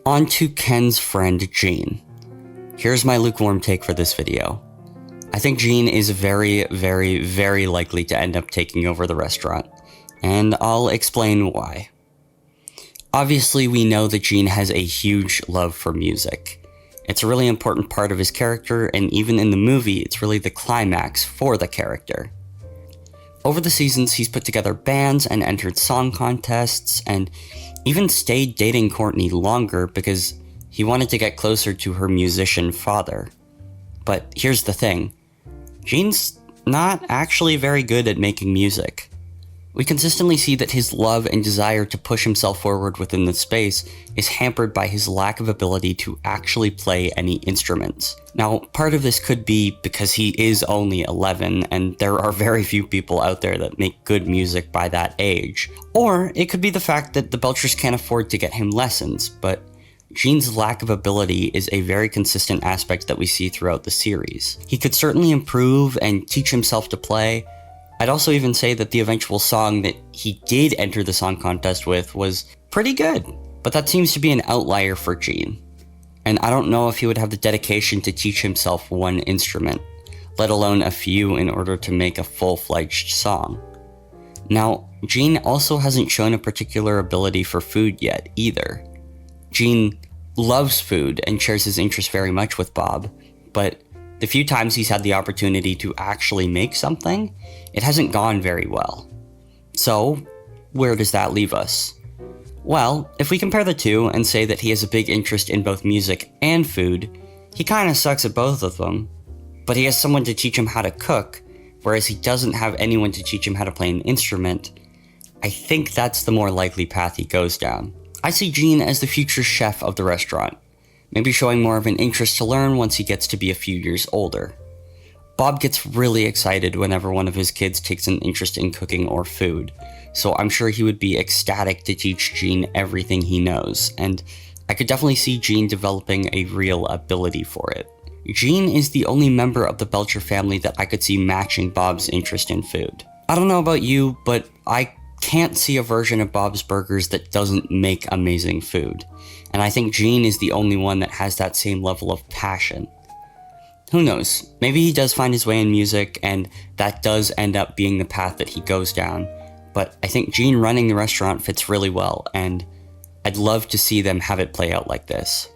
On to Ken's friend Gene. Here's my lukewarm take for this video. I think Gene is very, very, very likely to end up taking over the restaurant, and I'll explain why. Obviously, we know that Gene has a huge love for music. It's a really important part of his character, and even in the movie, it's really the climax for the character. Over the seasons, he's put together bands and entered song contests, and even stayed dating Courtney longer because he wanted to get closer to her musician father. But here's the thing, Gene's not actually very good at making music. We consistently see that his love and desire to push himself forward within the space is hampered by his lack of ability to actually play any instruments. Now, part of this could be because he is only 11 and there are very few people out there that make good music by that age. Or it could be the fact that the Belchers can't afford to get him lessons, but Gene's lack of ability is a very consistent aspect that we see throughout the series. He could certainly improve and teach himself to play. I'd also even say that the eventual song that he did enter the song contest with was pretty good, but that seems to be an outlier for Gene. And I don't know if he would have the dedication to teach himself one instrument, let alone a few in order to make a full-fledged song. Now, Gene also hasn't shown a particular ability for food yet either. Gene loves food and shares his interest very much with Bob, but the few times he's had the opportunity to actually make something, it hasn't gone very well. So, where does that leave us? Well, if we compare the two and say that he has a big interest in both music and food, he kinda sucks at both of them, but he has someone to teach him how to cook, whereas he doesn't have anyone to teach him how to play an instrument. I think that's the more likely path he goes down. I see Gene as the future chef of the restaurant, maybe showing more of an interest to learn once he gets to be a few years older. Bob gets really excited whenever one of his kids takes an interest in cooking or food, so I'm sure he would be ecstatic to teach Gene everything he knows, and I could definitely see Gene developing a real ability for it. Gene is the only member of the Belcher family that I could see matching Bob's interest in food. I don't know about you, but I can't see a version of Bob's Burgers that doesn't make amazing food, and I think Gene is the only one that has that same level of passion. Who knows, maybe he does find his way in music and that does end up being the path that he goes down, but I think Gene running the restaurant fits really well, and I'd love to see them have it play out like this.